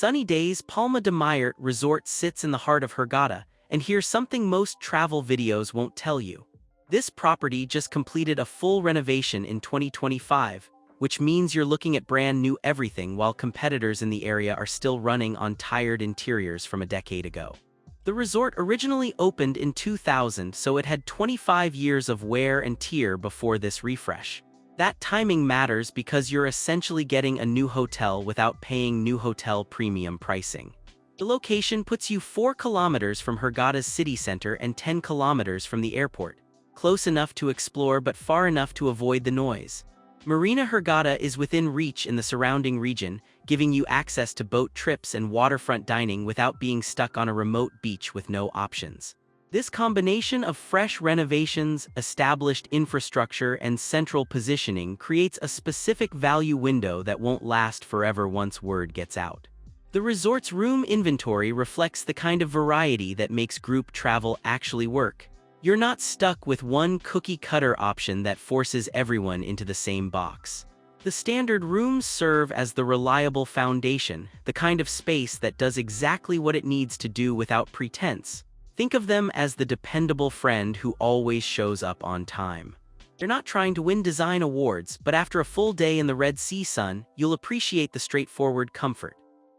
Sunny days, Palma de Mirette Resort sits in the heart of Hurghada, and here's something most travel videos won't tell you. This property just completed a full renovation in 2025, which means you're looking at brand new everything while competitors in the area are still running on tired interiors from a decade ago. The resort originally opened in 2000, so it had 25 years of wear and tear before this refresh. That timing matters because you're essentially getting a new hotel without paying new hotel premium pricing. The location puts you 4 kilometers from Hurghada's city center and 10 kilometers from the airport, close enough to explore but far enough to avoid the noise. Marina Hurghada is within reach in the surrounding region, giving you access to boat trips and waterfront dining without being stuck on a remote beach with no options. This combination of fresh renovations, established infrastructure, and central positioning creates a specific value window that won't last forever once word gets out. The resort's room inventory reflects the kind of variety that makes group travel actually work. You're not stuck with one cookie-cutter option that forces everyone into the same box. The standard rooms serve as the reliable foundation, the kind of space that does exactly what it needs to do without pretense. Think of them as the dependable friend who always shows up on time. They're not trying to win design awards, but after a full day in the Red Sea sun, you'll appreciate the straightforward comfort.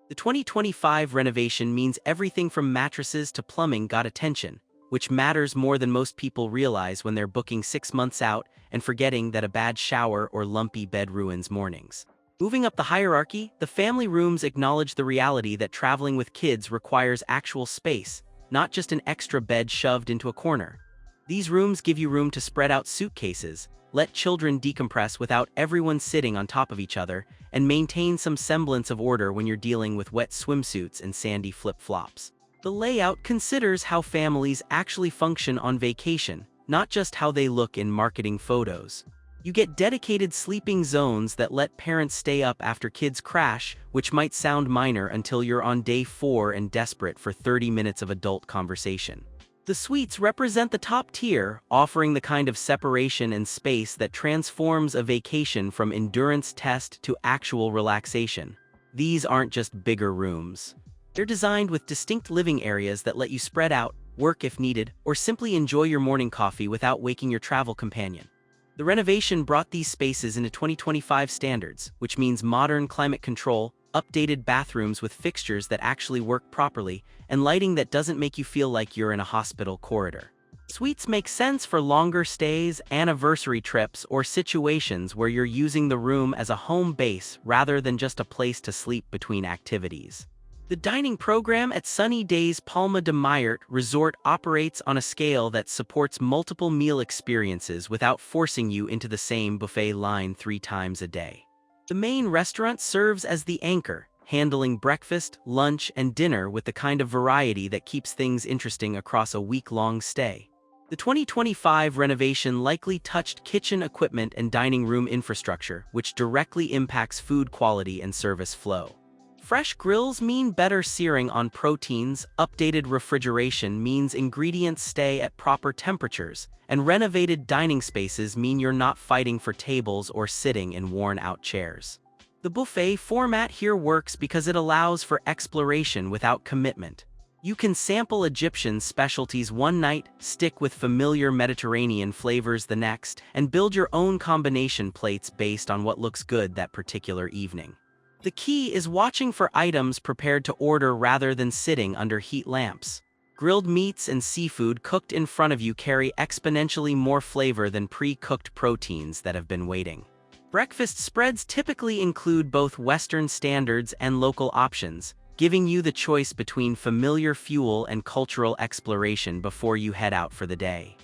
The 2025 renovation means everything from mattresses to plumbing got attention, which matters more than most people realize when they're booking 6 months out and forgetting that a bad shower or lumpy bed ruins mornings. Moving up the hierarchy, the family rooms acknowledge the reality that traveling with kids requires actual space, not just an extra bed shoved into a corner. These rooms give you room to spread out suitcases, let children decompress without everyone sitting on top of each other, and maintain some semblance of order when you're dealing with wet swimsuits and sandy flip-flops. The layout considers how families actually function on vacation, not just how they look in marketing photos. You get dedicated sleeping zones that let parents stay up after kids crash, which might sound minor until you're on day 4 and desperate for 30 minutes of adult conversation. The suites represent the top tier, offering the kind of separation and space that transforms a vacation from endurance test to actual relaxation. These aren't just bigger rooms. They're designed with distinct living areas that let you spread out, work if needed, or simply enjoy your morning coffee without waking your travel companion. The renovation brought these spaces into 2025 standards, which means modern climate control, updated bathrooms with fixtures that actually work properly, and lighting that doesn't make you feel like you're in a hospital corridor. Suites make sense for longer stays, anniversary trips, or situations where you're using the room as a home base rather than just a place to sleep between activities. The dining program at Sunny Days Palma de Mirette Resort operates on a scale that supports multiple meal experiences without forcing you into the same buffet line 3 times a day. The main restaurant serves as the anchor, handling breakfast, lunch, and dinner with the kind of variety that keeps things interesting across a week-long stay. The 2025 renovation likely touched kitchen equipment and dining room infrastructure, which directly impacts food quality and service flow. Fresh grills mean better searing on proteins, updated refrigeration means ingredients stay at proper temperatures, and renovated dining spaces mean you're not fighting for tables or sitting in worn-out chairs. The buffet format here works because it allows for exploration without commitment. You can sample Egyptian specialties one night, stick with familiar Mediterranean flavors the next, and build your own combination plates based on what looks good that particular evening. The key is watching for items prepared to order rather than sitting under heat lamps. Grilled meats and seafood cooked in front of you carry exponentially more flavor than pre-cooked proteins that have been waiting. Breakfast spreads typically include both Western standards and local options, giving you the choice between familiar fuel and cultural exploration before you head out for the day.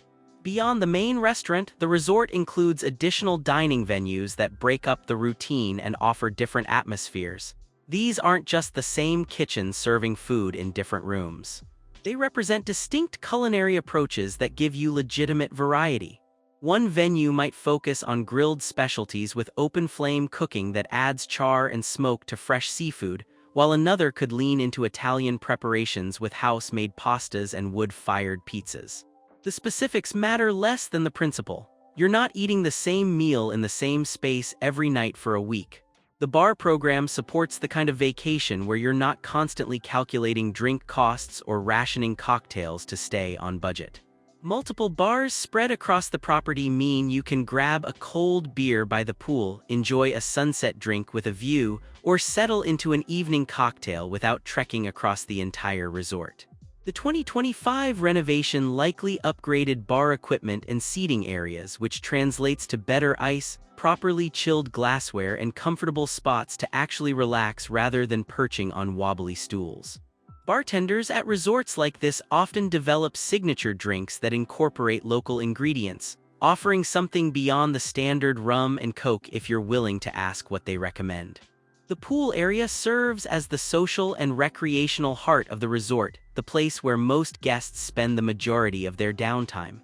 Beyond the main restaurant, the resort includes additional dining venues that break up the routine and offer different atmospheres. These aren't just the same kitchen serving food in different rooms. They represent distinct culinary approaches that give you legitimate variety. One venue might focus on grilled specialties with open flame cooking that adds char and smoke to fresh seafood, while another could lean into Italian preparations with house-made pastas and wood-fired pizzas. The specifics matter less than the principle. You're not eating the same meal in the same space every night for a week. The bar program supports the kind of vacation where you're not constantly calculating drink costs or rationing cocktails to stay on budget. Multiple bars spread across the property mean you can grab a cold beer by the pool, enjoy a sunset drink with a view, or settle into an evening cocktail without trekking across the entire resort. The 2025 renovation likely upgraded bar equipment and seating areas, which translates to better ice, properly chilled glassware, and comfortable spots to actually relax rather than perching on wobbly stools. Bartenders at resorts like this often develop signature drinks that incorporate local ingredients, offering something beyond the standard rum and coke if you're willing to ask what they recommend. The pool area serves as the social and recreational heart of the resort, the place where most guests spend the majority of their downtime.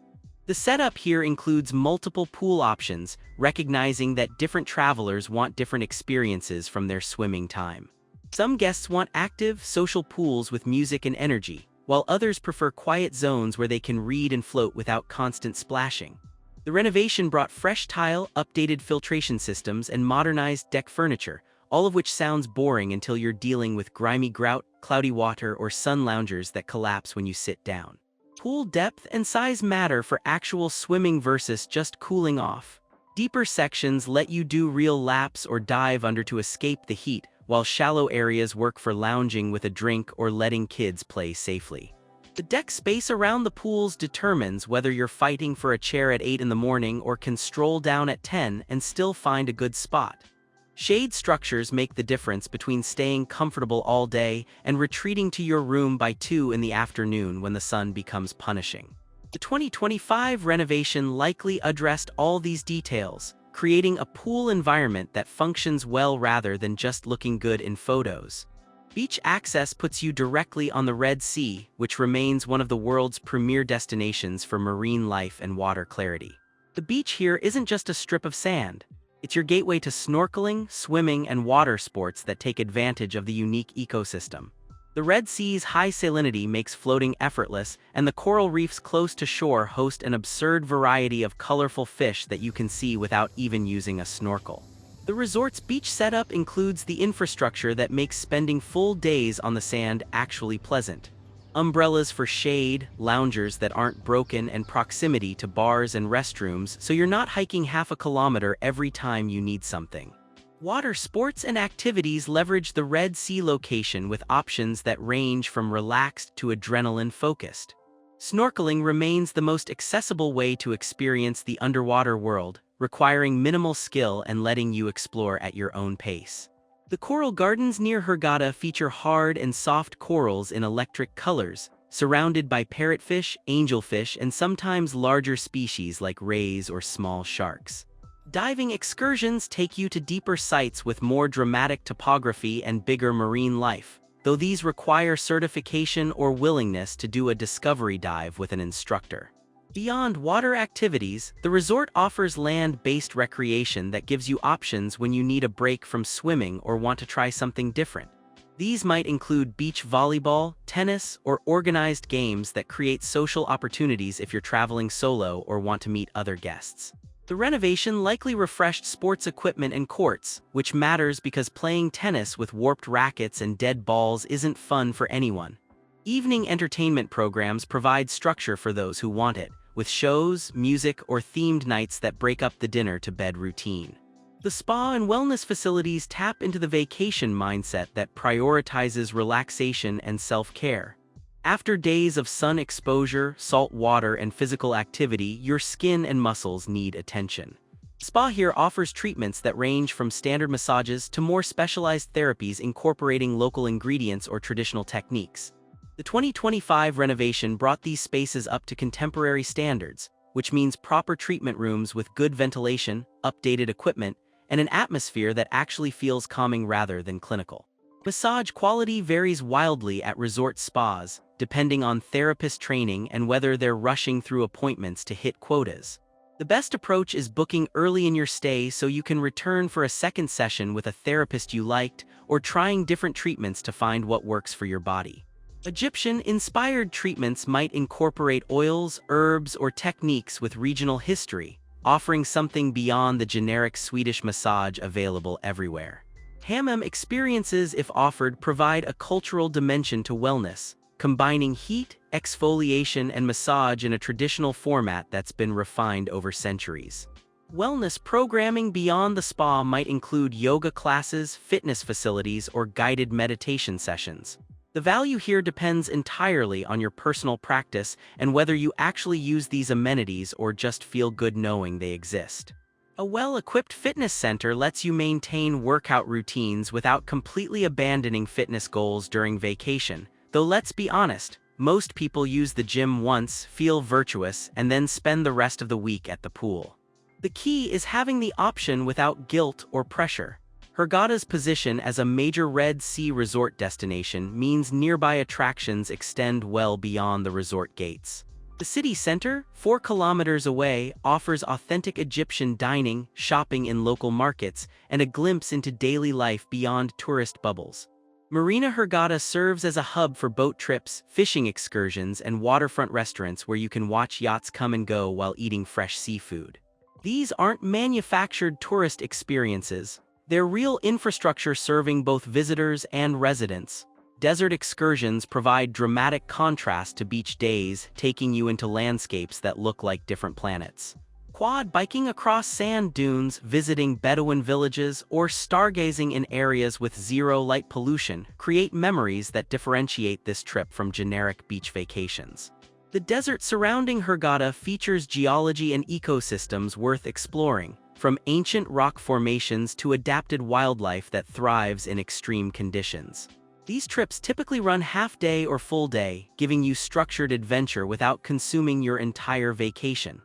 The setup here includes multiple pool options, recognizing that different travelers want different experiences from their swimming time. Some guests want active, social pools with music and energy, while others prefer quiet zones where they can read and float without constant splashing. The renovation brought fresh tile, updated filtration systems, and modernized deck furniture, all of which sounds boring until you're dealing with grimy grout, cloudy water, or sun loungers that collapse when you sit down. Pool depth and size matter for actual swimming versus just cooling off. Deeper sections let you do real laps or dive under to escape the heat, while shallow areas work for lounging with a drink or letting kids play safely. The deck space around the pools determines whether you're fighting for a chair at 8 in the morning or can stroll down at 10 and still find a good spot. Shade structures make the difference between staying comfortable all day and retreating to your room by 2 in the afternoon when the sun becomes punishing. The 2025 renovation likely addressed all these details, creating a pool environment that functions well rather than just looking good in photos. Beach access puts you directly on the Red Sea, which remains one of the world's premier destinations for marine life and water clarity. The beach here isn't just a strip of sand. It's your gateway to snorkeling, swimming, and water sports that take advantage of the unique ecosystem. The Red Sea's high salinity makes floating effortless, and the coral reefs close to shore host an absurd variety of colorful fish that you can see without even using a snorkel. The resort's beach setup includes the infrastructure that makes spending full days on the sand actually pleasant. Umbrellas for shade, loungers that aren't broken, and proximity to bars and restrooms so you're not hiking half a kilometer every time you need something. Water sports and activities leverage the Red Sea location with options that range from relaxed to adrenaline-focused. Snorkeling remains the most accessible way to experience the underwater world, requiring minimal skill and letting you explore at your own pace. The coral gardens near Hurghada feature hard and soft corals in electric colors, surrounded by parrotfish, angelfish, and sometimes larger species like rays or small sharks. Diving excursions take you to deeper sites with more dramatic topography and bigger marine life, though these require certification or willingness to do a discovery dive with an instructor. Beyond water activities, the resort offers land-based recreation that gives you options when you need a break from swimming or want to try something different. These might include beach volleyball, tennis, or organized games that create social opportunities if you're traveling solo or want to meet other guests. The renovation likely refreshed sports equipment and courts, which matters because playing tennis with warped rackets and dead balls isn't fun for anyone. Evening entertainment programs provide structure for those who want it, with shows, music, or themed nights that break up the dinner-to-bed routine. The spa and wellness facilities tap into the vacation mindset that prioritizes relaxation and self-care. After days of sun exposure, salt water, and physical activity, your skin and muscles need attention. Spa here offers treatments that range from standard massages to more specialized therapies incorporating local ingredients or traditional techniques. The 2025 renovation brought these spaces up to contemporary standards, which means proper treatment rooms with good ventilation, updated equipment, and an atmosphere that actually feels calming rather than clinical. Massage quality varies wildly at resort spas, depending on therapist training and whether they're rushing through appointments to hit quotas. The best approach is booking early in your stay so you can return for a second session with a therapist you liked, or trying different treatments to find what works for your body. Egyptian-inspired treatments might incorporate oils, herbs, or techniques with regional history, offering something beyond the generic Swedish massage available everywhere. Hammam experiences, if offered, provide a cultural dimension to wellness, combining heat, exfoliation, and massage in a traditional format that's been refined over centuries. Wellness programming beyond the spa might include yoga classes, fitness facilities, or guided meditation sessions. The value here depends entirely on your personal practice and whether you actually use these amenities or just feel good knowing they exist. A well-equipped fitness center lets you maintain workout routines without completely abandoning fitness goals during vacation, though let's be honest, most people use the gym once, feel virtuous, and then spend the rest of the week at the pool. The key is having the option without guilt or pressure. Hurghada's position as a major Red Sea resort destination means nearby attractions extend well beyond the resort gates. The city center, 4 kilometers away, offers authentic Egyptian dining, shopping in local markets, and a glimpse into daily life beyond tourist bubbles. Marina Hurghada serves as a hub for boat trips, fishing excursions, and waterfront restaurants where you can watch yachts come and go while eating fresh seafood. These aren't manufactured tourist experiences. They're real infrastructure serving both visitors and residents. Desert excursions provide dramatic contrast to beach days, taking you into landscapes that look like different planets. Quad biking across sand dunes, visiting Bedouin villages, or stargazing in areas with zero light pollution create memories that differentiate this trip from generic beach vacations. The desert surrounding Hurghada features geology and ecosystems worth exploring, from ancient rock formations to adapted wildlife that thrives in extreme conditions. These trips typically run half-day or full-day, giving you structured adventure without consuming your entire vacation.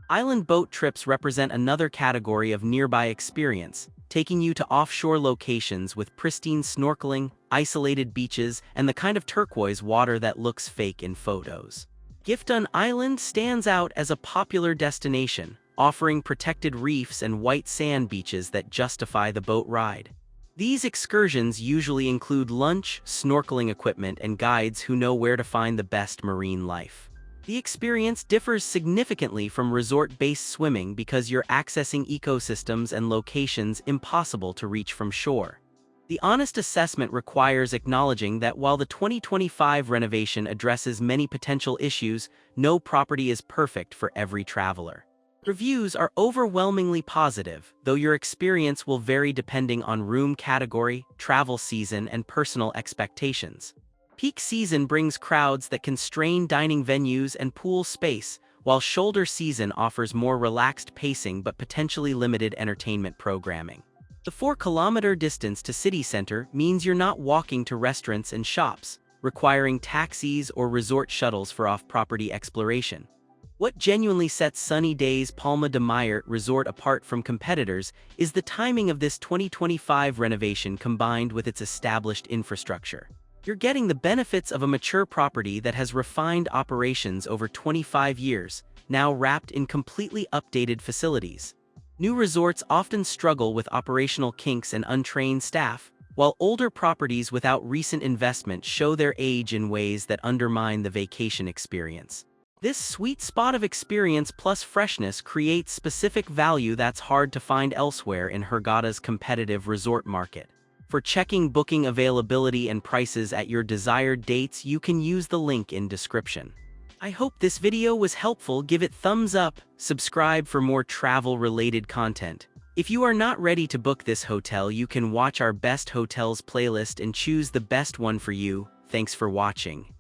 Island boat trips represent another category of nearby experience, taking you to offshore locations with pristine snorkeling, isolated beaches, and the kind of turquoise water that looks fake in photos. Gifton Island stands out as a popular destination, offering protected reefs and white sand beaches that justify the boat ride. These excursions usually include lunch, snorkeling equipment, and guides who know where to find the best marine life. The experience differs significantly from resort-based swimming because you're accessing ecosystems and locations impossible to reach from shore. The honest assessment requires acknowledging that while the 2025 renovation addresses many potential issues, no property is perfect for every traveler. Reviews are overwhelmingly positive, though your experience will vary depending on room category, travel season, and personal expectations. Peak season brings crowds that can strain dining venues and pool space, while shoulder season offers more relaxed pacing but potentially limited entertainment programming. The 4-kilometer distance to city center means you're not walking to restaurants and shops, requiring taxis or resort shuttles for off-property exploration. What genuinely sets Sunny Days Palma de Mirette Resort apart from competitors is the timing of this 2025 renovation combined with its established infrastructure. You're getting the benefits of a mature property that has refined operations over 25 years, now wrapped in completely updated facilities. New resorts often struggle with operational kinks and untrained staff, while older properties without recent investment show their age in ways that undermine the vacation experience. This sweet spot of experience plus freshness creates specific value that's hard to find elsewhere in Hurghada's competitive resort market. For checking booking availability and prices at your desired dates, you can use the link in description. I hope this video was helpful. Give it thumbs up, subscribe for more travel-related content. If you are not ready to book this hotel, you can watch our best hotels playlist and choose the best one for you. Thanks for watching.